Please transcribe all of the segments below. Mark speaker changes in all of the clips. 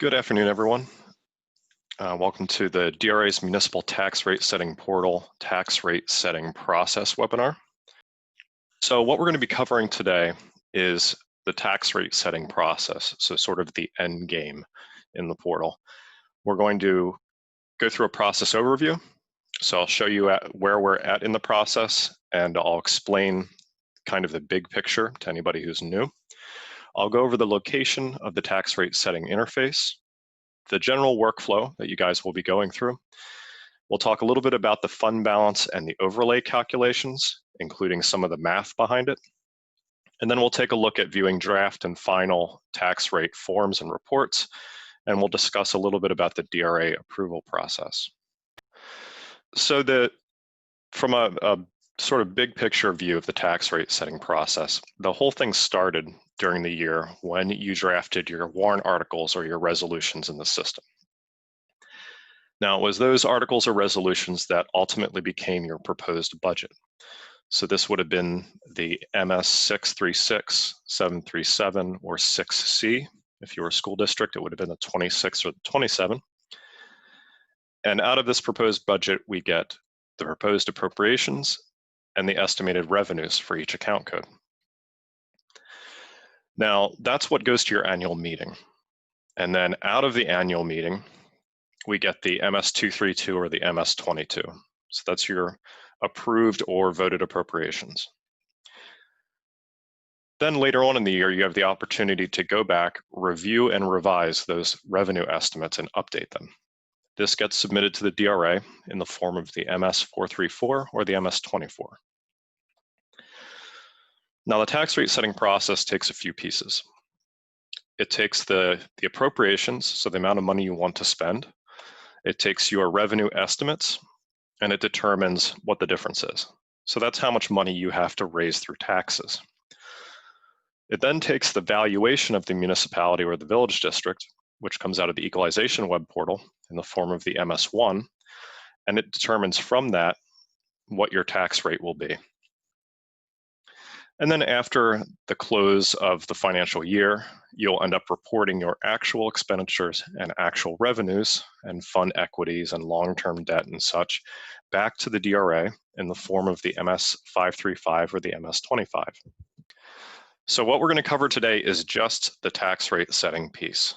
Speaker 1: Good afternoon, everyone. Welcome to the DRA's Municipal Tax Rate Setting Portal Tax Rate Setting Process webinar. So what we're going to be covering today is the tax rate setting process, so sort of the end game in the portal. We're going to go through a process overview. So I'll show you where we're at in the process, and I'll explain kind of the big picture to anybody who's new. I'll go over the location of the tax rate setting interface, the general workflow that you guys will be going through. We'll talk a little bit about the fund balance and the overlay calculations, including some of the math behind it. And then we'll take a look at viewing draft and final tax rate forms and reports, and we'll discuss a little bit about the DRA approval process. So from a sort of big picture view of the tax rate setting process, the whole thing started during the year when you drafted your warrant articles or your resolutions in the system. Now, it was those articles or resolutions that ultimately became your proposed budget. So this would have been the MS 636, 737, or 6C. If you were a school district, it would have been the 26 or the 27. And out of this proposed budget, we get the proposed appropriations and the estimated revenues for each account code. Now, that's what goes to your annual meeting. And then out of the annual meeting, we get the MS-232 or the MS-22. So that's your approved or voted appropriations. Then later on in the year, you have the opportunity to go back, review and revise those revenue estimates and update them. This gets submitted to the DRA in the form of the MS-434 or the MS-24. Now, the tax rate setting process takes a few pieces. It takes the appropriations, so the amount of money you want to spend. It takes your revenue estimates, and it determines what the difference is. So that's how much money you have to raise through taxes. It then takes the valuation of the municipality or the village district, which comes out of the equalization web portal in the form of the MS1, and it determines from that what your tax rate will be. And then after the close of the financial year, you'll end up reporting your actual expenditures and actual revenues and fund equities and long-term debt and such back to the DRA in the form of the MS-535 or the MS-25. So what we're going to cover today is just the tax rate setting piece.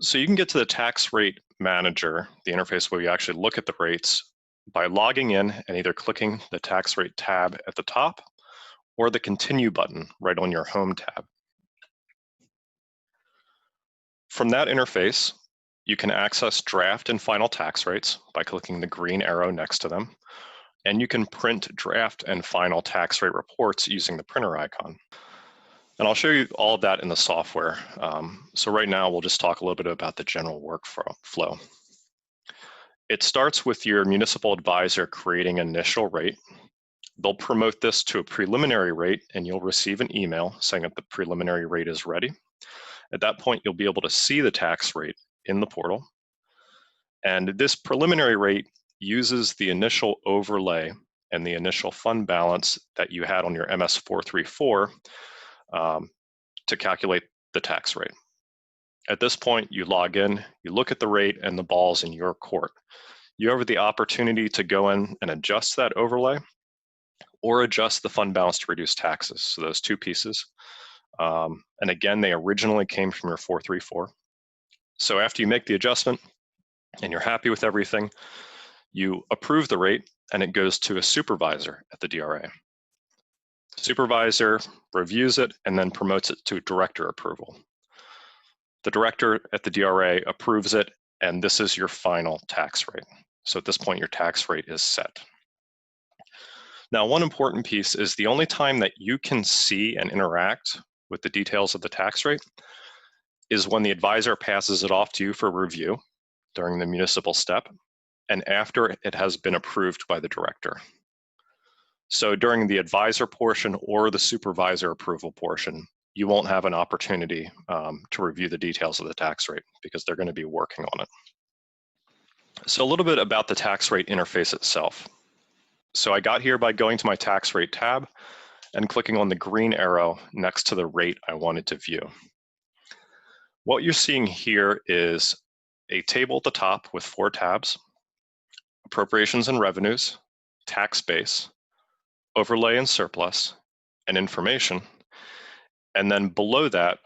Speaker 1: So you can get to the tax rate manager, the interface where you actually look at the rates, by logging in and either clicking the tax rate tab at the top or the continue button right on your home tab. From that interface, you can access draft and final tax rates by clicking the green arrow next to them, and you can print draft and final tax rate reports using the printer icon. And I'll show you all of that in the software. So right now, we'll just talk a little bit about the general workflow. It starts with your municipal advisor creating an initial rate. They'll promote this to a preliminary rate, and you'll receive an email saying that the preliminary rate is ready. At that point, you'll be able to see the tax rate in the portal. And this preliminary rate uses the initial overlay and the initial fund balance that you had on your MS-434 to calculate the tax rate. At this point, you log in, you look at the rate, and the ball's in your court. You have the opportunity to go in and adjust that overlay or adjust the fund balance to reduce taxes. So those two pieces. And again, they originally came from your 434. So after you make the adjustment and you're happy with everything, you approve the rate and it goes to a supervisor at the DRA. Supervisor reviews it and then promotes it to director approval. The director at the DRA approves it, and this is your final tax rate. So at this point, your tax rate is set. Now, one important piece is the only time that you can see and interact with the details of the tax rate is when the advisor passes it off to you for review during the municipal step and after it has been approved by the director. So during the advisor portion or the supervisor approval portion, you won't have an opportunity to review the details of the tax rate because they're going to be working on it. So a little bit about the tax rate interface itself. So I got here by going to my tax rate tab and clicking on the green arrow next to the rate I wanted to view. What you're seeing here is a table at the top with 4 tabs: Appropriations and Revenues, Tax Base, Overlay and Surplus, and Information. And then below that,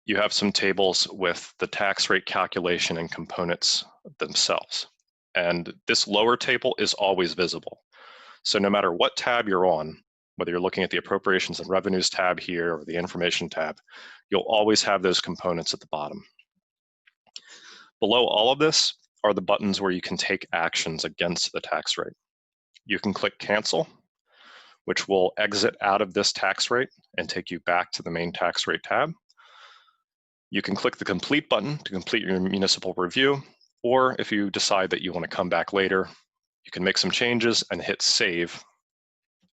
Speaker 1: you have some tables with the tax rate calculation and components themselves. And this lower table is always visible. So no matter what tab you're on, whether you're looking at the Appropriations and Revenues tab here or the Information tab, you'll always have those components at the bottom. Below all of this are the buttons where you can take actions against the tax rate. You can click Cancel, which will exit out of this tax rate and take you back to the main tax rate tab. You can click the Complete button to complete your municipal review, or if you decide that you want to come back later, you can make some changes and hit Save.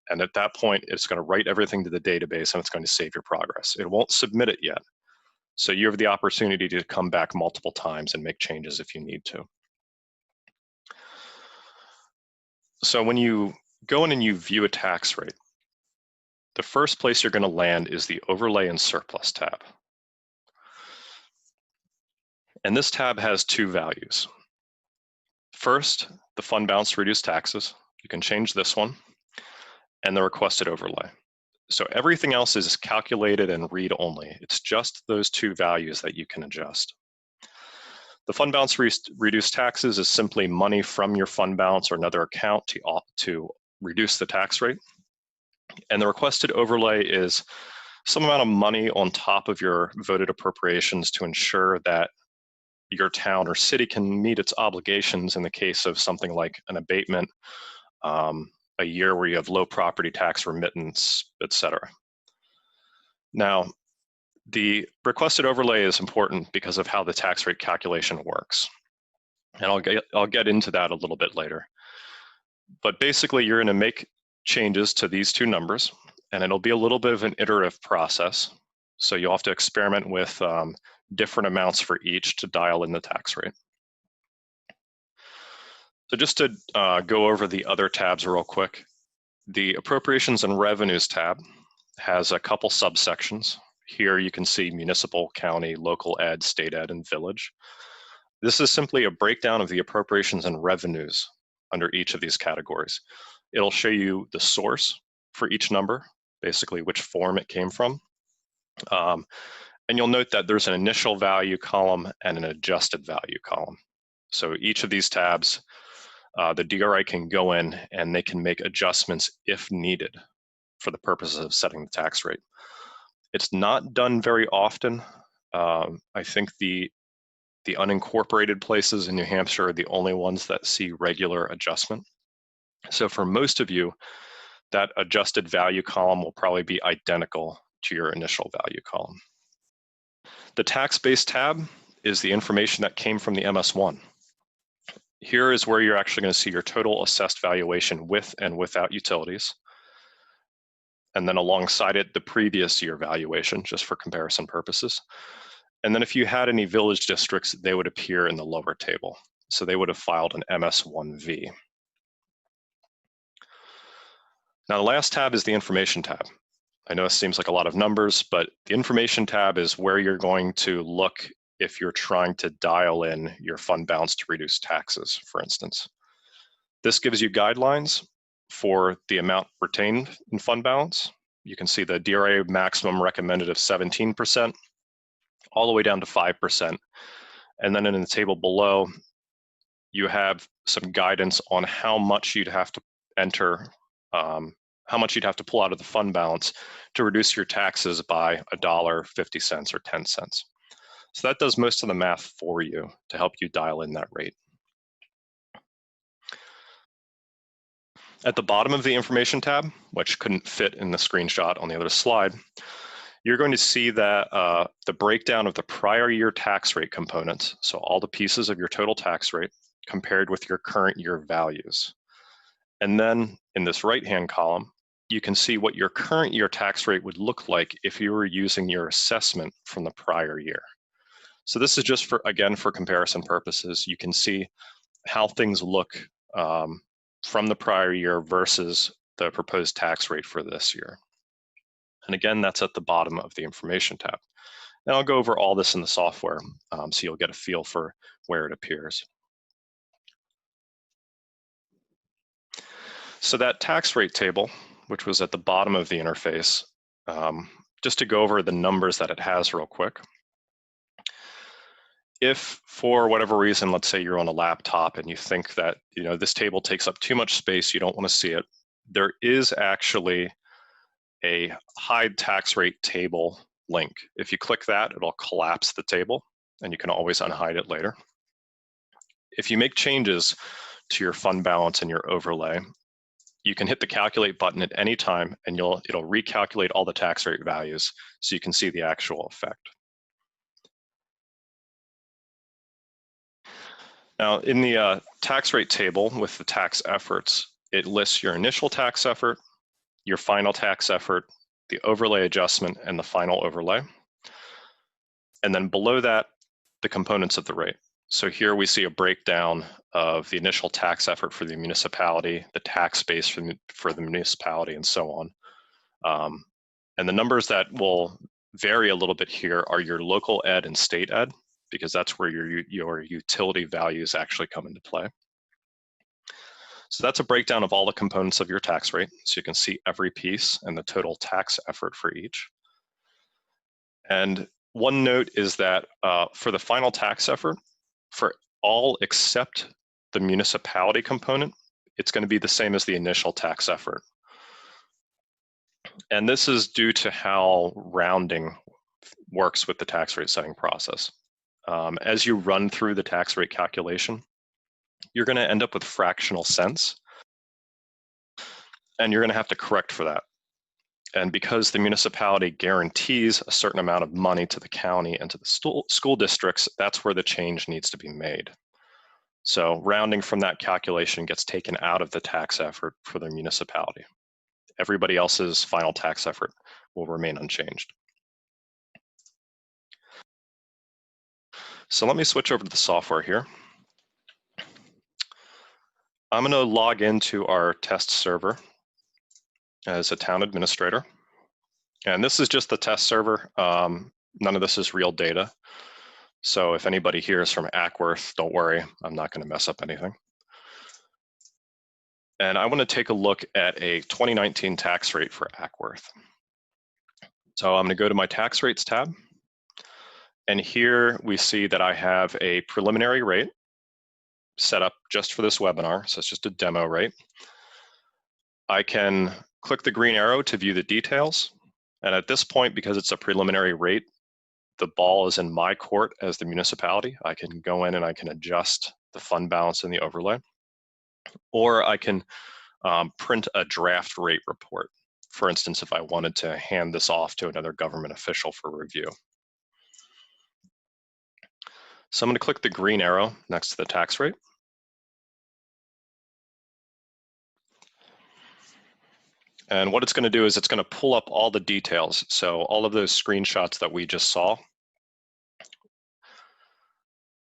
Speaker 1: And at that point, it's going to write everything to the database and it's going to save your progress. It won't submit it yet. So you have the opportunity to come back multiple times and make changes if you need to. So when you go in and you view a tax rate, the first place you're going to land is the Overlay and Surplus tab. And this tab has 2 values. First, the fund balance to reduce taxes. You can change this one, and the requested overlay. So everything else is calculated and read only. It's just those 2 values that you can adjust. The fund balance reduce taxes is simply money from your fund balance or another account to reduce the tax rate. And the requested overlay is some amount of money on top of your voted appropriations to ensure that your town or city can meet its obligations in the case of something like an abatement, a year where you have low property tax remittance, etc. Now, the requested overlay is important because of how the tax rate calculation works. And I'll get into that a little bit later. But basically, you're going to make changes to these 2 numbers, and it'll be a little bit of an iterative process. So you'll have to experiment with different amounts for each to dial in the tax rate. So just to go over the other tabs real quick, the Appropriations and Revenues tab has a couple subsections. Here you can see municipal, county, local ed, state ed, and village. This is simply a breakdown of the appropriations and revenues under each of these categories. It'll show you the source for each number, basically which form it came from. And you'll note that there's an initial value column and an adjusted value column. So each of these tabs, the DRA can go in and they can make adjustments if needed for the purposes of setting the tax rate. It's not done very often. I think the unincorporated places in New Hampshire are the only ones that see regular adjustment. So for most of you, that adjusted value column will probably be identical to your initial value column. The tax base tab is the information that came from the MS1. Here is where you're actually going to see your total assessed valuation with and without utilities. And then alongside it, the previous year valuation, just for comparison purposes. And then if you had any village districts, they would appear in the lower table. So they would have filed an MS1V. Now the last tab is the Information tab. I know it seems like a lot of numbers, but the Information tab is where you're going to look if you're trying to dial in your fund balance to reduce taxes, for instance. This gives you guidelines for the amount retained in fund balance. You can see the DRA maximum recommended of 17%, all the way down to 5%. And then in the table below, you have some guidance on how much you'd have to enter, how much you'd have to pull out of the fund balance to reduce your taxes by $1, 50 cents, or 10 cents. So that does most of the math for you to help you dial in that rate. At the bottom of the Information tab, which couldn't fit in the screenshot on the other slide, you're going to see that the breakdown of the prior year tax rate components, so all the pieces of your total tax rate compared with your current year values. And then in this right-hand column, you can see what your current year tax rate would look like if you were using your assessment from the prior year. So this is just for, again, for comparison purposes. You can see how things look from the prior year versus the proposed tax rate for this year. And again, that's at the bottom of the Information tab. And I'll go over all this in the software so you'll get a feel for where it appears. So that tax rate table, which was at the bottom of the interface, just to go over the numbers that it has real quick. If for whatever reason, let's say you're on a laptop and you think that this table takes up too much space, you don't want to see it, there is actually a hide tax rate table link. If you click that, it'll collapse the table and you can always unhide it later. If you make changes to your fund balance and your overlay, you can hit the calculate button at any time and it'll recalculate all the tax rate values so you can see the actual effect. Now, in the tax rate table with the tax efforts, it lists your initial tax effort, your final tax effort, the overlay adjustment, and the final overlay. And then below that, the components of the rate. So here we see a breakdown of the initial tax effort for the municipality, the tax base for the municipality, and so on. And the numbers that will vary a little bit here are your local ed and state ed, because that's where your utility values actually come into play. So that's a breakdown of all the components of your tax rate. So you can see every piece and the total tax effort for each. And one note is that for the final tax effort, for all except the municipality component, it's going to be the same as the initial tax effort. And this is due to how rounding works with the tax rate setting process. As you run through the tax rate calculation, you're going to end up with fractional cents, and you're going to have to correct for that. And because the municipality guarantees a certain amount of money to the county and to the school districts, that's where the change needs to be made. So rounding from that calculation gets taken out of the tax effort for the municipality. Everybody else's final tax effort will remain unchanged. So let me switch over to the software here. I'm going to log into our test server as a town administrator. And this is just the test server. None of this is real data. So if anybody here is from Ackworth, don't worry, I'm not going to mess up anything. And I want to take a look at a 2019 tax rate for Ackworth. So I'm going to go to my tax rates tab. And here we see that I have a preliminary rate set up just for this webinar. So it's just a demo rate. I can click the green arrow to view the details. And at this point, because it's a preliminary rate, the ball is in my court as the municipality. I can go in and I can adjust the fund balance in the overlay. Or I can print a draft rate report. For instance, if I wanted to hand this off to another government official for review. So I'm going to click the green arrow next to the tax rate. And what it's going to do is it's going to pull up all the details. So all of those screenshots that we just saw.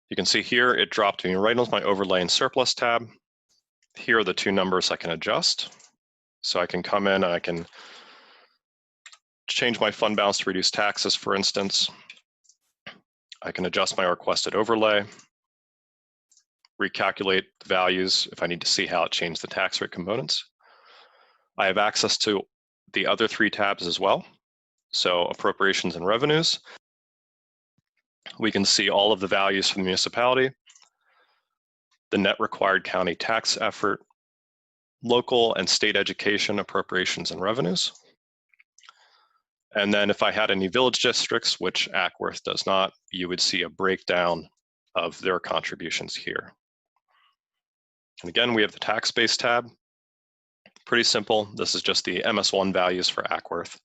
Speaker 1: You can see here, it dropped me right into my overlay and surplus tab. Here are the two numbers I can adjust. So I can come in and I can change my fund balance to reduce taxes, for instance. I can adjust my requested overlay, recalculate the values if I need to see how it changed the tax rate components. I have access to the other three tabs as well. So Appropriations and Revenues. We can see all of the values from the municipality, the net required county tax effort, local and state education appropriations and revenues. And then if I had any village districts, which Ackworth does not, you would see a breakdown of their contributions here. And again, we have the tax base tab. Pretty simple. This is just the MS1 values for Ackworth.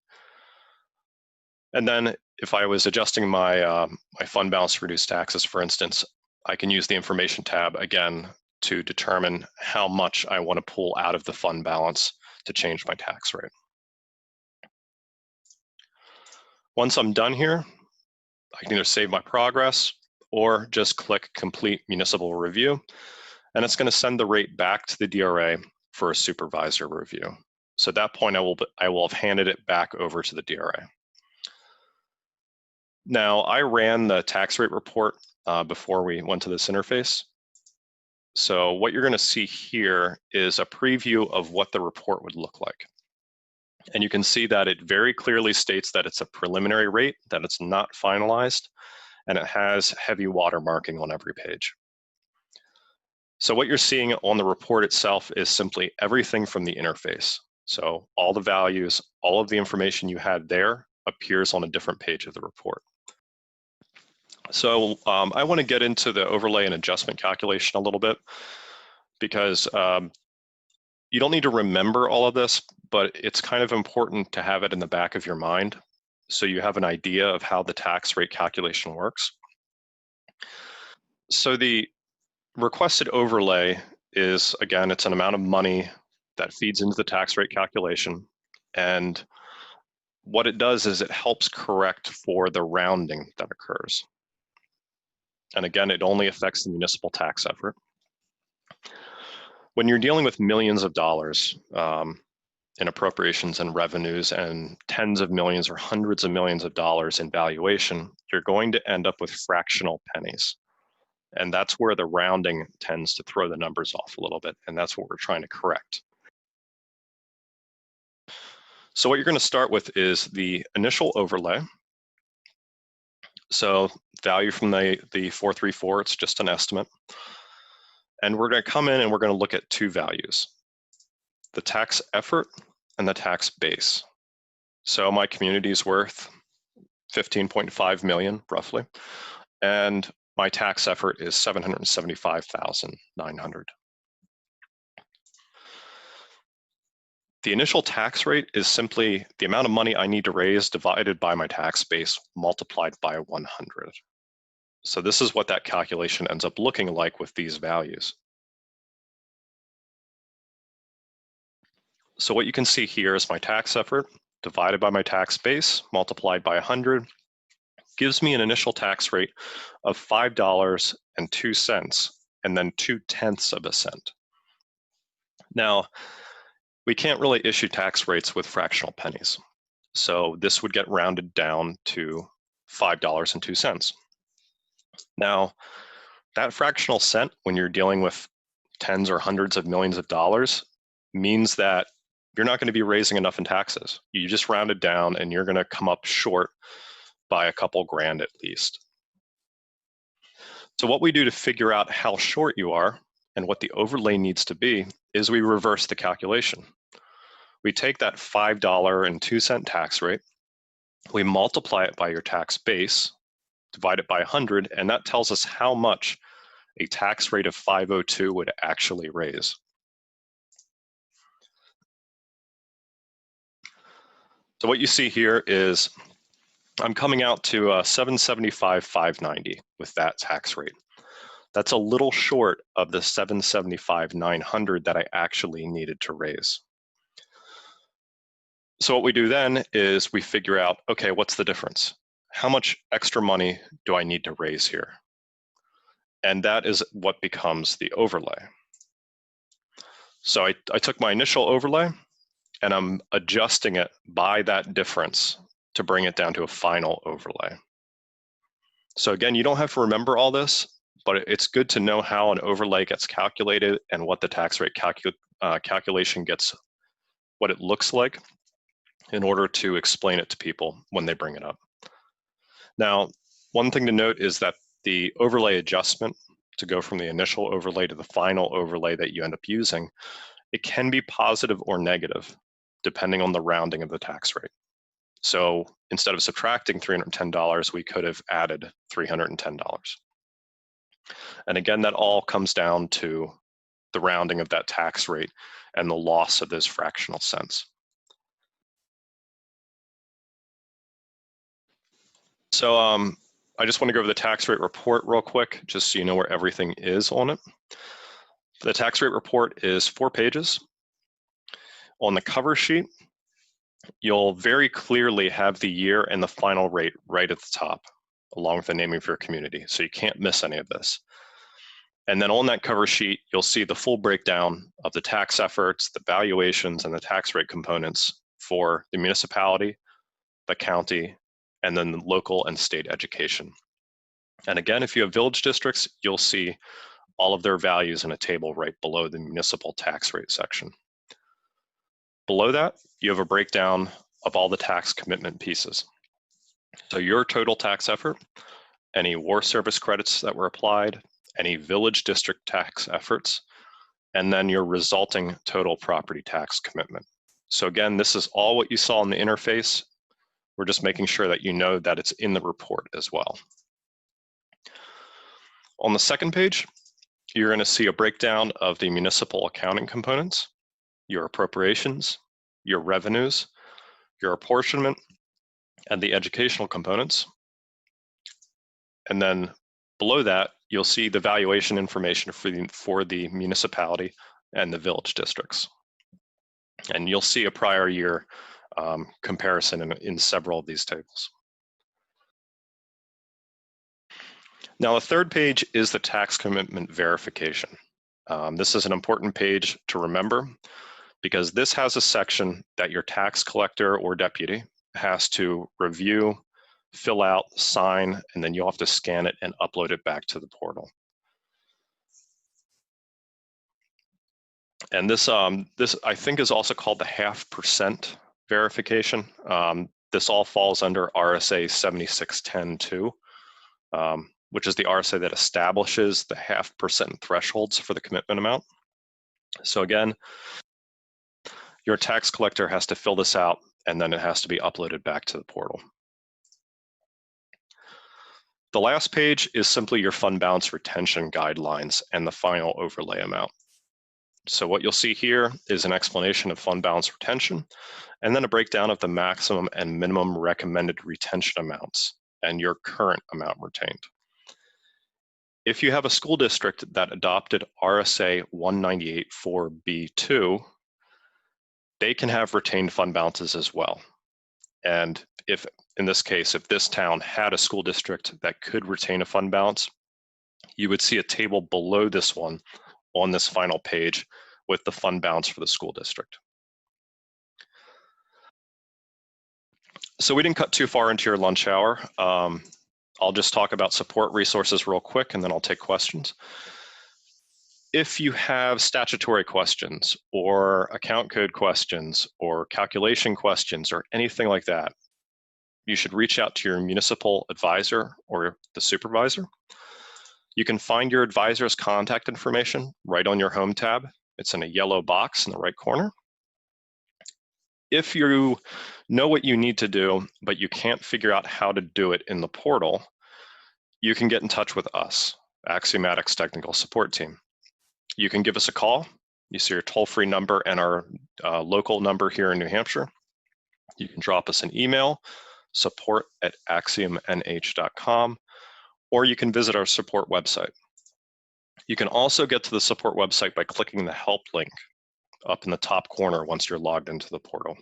Speaker 1: And then if I was adjusting my, my fund balance to reduce taxes, for instance, I can use the information tab again to determine how much I want to pull out of the fund balance to change my tax rate. Once I'm done here, I can either save my progress or just click Complete Municipal Review, and it's going to send the rate back to the DRA for a supervisor review. So at that point, I will have handed it back over to the DRA. Now, I ran the tax rate report before we went to this interface. So what you're going to see here is a preview of what the report would look like. And you can see that it very clearly states that it's a preliminary rate, that it's not finalized, and it has heavy watermarking on every page. So what you're seeing on the report itself is simply everything from the interface. So all the values, all of the information you had there appears on a different page of the report. So I want to get into the overlay and adjustment calculation a little bit, because you don't need to remember all of this, but it's kind of important to have it in the back of your mind so you have an idea of how the tax rate calculation works. So the requested overlay is, again, it's an amount of money that feeds into the tax rate calculation. And what it does is it helps correct for the rounding that occurs. And again, it only affects the municipal tax effort. When you're dealing with millions of dollars in appropriations and revenues and tens of millions or hundreds of millions of dollars in valuation, you're going to end up with fractional pennies. And that's where the rounding tends to throw the numbers off a little bit, and that's what we're trying to correct. So what you're going to start with is the initial overlay. So value from the 434, it's just an estimate. And we're going to come in and we're going to look at two values, the tax effort and the tax base. So my community is worth 15.5 million roughly, and my tax effort is 775,900. The initial tax rate is simply the amount of money I need to raise divided by my tax base multiplied by 100. So this is what that calculation ends up looking like with these values. So what you can see here is my tax effort divided by my tax base multiplied by 100 gives me an initial tax rate of $5.02 and then 0.2 cents. Now, we can't really issue tax rates with fractional pennies. So this would get rounded down to $5.02. Now, that fractional cent, when you're dealing with tens or hundreds of millions of dollars, means that you're not going to be raising enough in taxes. You just round it down and you're going to come up short by a couple grand at least. So what we do to figure out how short you are and what the overlay needs to be is we reverse the calculation. We take that $5.02 tax rate, we multiply it by your tax base, divide it by 100, and that tells us how much a tax rate of 502 would actually raise. So what you see here is I'm coming out to 775,590 with that tax rate. That's a little short of the 775,900 that I actually needed to raise. So what we do then is we figure out, okay, what's the difference? How much extra money do I need to raise here? And that is what becomes the overlay. So I took my initial overlay and I'm adjusting it by that difference to bring it down to a final overlay. So again, you don't have to remember all this, but it's good to know how an overlay gets calculated and what the tax rate calculation gets, what it looks like, in order to explain it to people when they bring it up. Now, one thing to note is that the overlay adjustment, to go from the initial overlay to the final overlay that you end up using, it can be positive or negative, depending on the rounding of the tax rate. So instead of subtracting $310, we could have added $310. And again, that all comes down to the rounding of that tax rate and the loss of those fractional cents. So I just want to go over the tax rate report real quick, just so you know where everything is on it. The tax rate report is 4 pages. On the cover sheet, you'll very clearly have the year and the final rate right at the top, along with the name of your community, so you can't miss any of this. And then on that cover sheet, you'll see the full breakdown of the tax efforts, the valuations, and the tax rate components for the municipality, the county, and then the local and state education. And again, if you have village districts, you'll see all of their values in a table right below the municipal tax rate section. Below that, you have a breakdown of all the tax commitment pieces. So your total tax effort, any war service credits that were applied, any village district tax efforts, and then your resulting total property tax commitment. So again, this is all what you saw in the interface. We're just making sure that you know that it's in the report as well. On the second page, you're going to see a breakdown of the municipal accounting components, your appropriations, your revenues, your apportionment, and the educational components. And then below that, you'll see the valuation information for the municipality and the village districts. And you'll see a prior year comparison in several of these tables. Now, the third page is the tax commitment verification. This is an important page to remember because this has a section that your tax collector or deputy has to review, fill out, sign, and then you'll have to scan it and upload it back to the portal. And this I think is also called the 0.5% verification. This all falls under RSA 7610-2, which is the RSA that establishes the 0.5% thresholds for the commitment amount. So again, your tax collector has to fill this out and then it has to be uploaded back to the portal. The last page is simply your fund balance retention guidelines and the final overlay amount. So what you'll see here is an explanation of fund balance retention and then a breakdown of the maximum and minimum recommended retention amounts and your current amount retained. If you have a school district that adopted RSA 198.4b2, they can have retained fund balances as well. And if, in this case, if this town had a school district that could retain a fund balance, you would see a table below this one on this final page with the fund balance for the school district. So we didn't cut too far into your lunch hour. I'll just talk about support resources real quick and then I'll take questions. If you have statutory questions or account code questions or calculation questions or anything like that, you should reach out to your municipal advisor or the supervisor. You can find your advisor's contact information right on your home tab. It's in a yellow box in the right corner. If you know what you need to do, but you can't figure out how to do it in the portal, you can get in touch with us, Axiomatic's technical support team. You can give us a call. You see our toll-free number and our local number here in New Hampshire. You can drop us an email, support@axiomnh.com, or you can visit our support website. You can also get to the support website by clicking the help link up in the top corner once you're logged into the portal.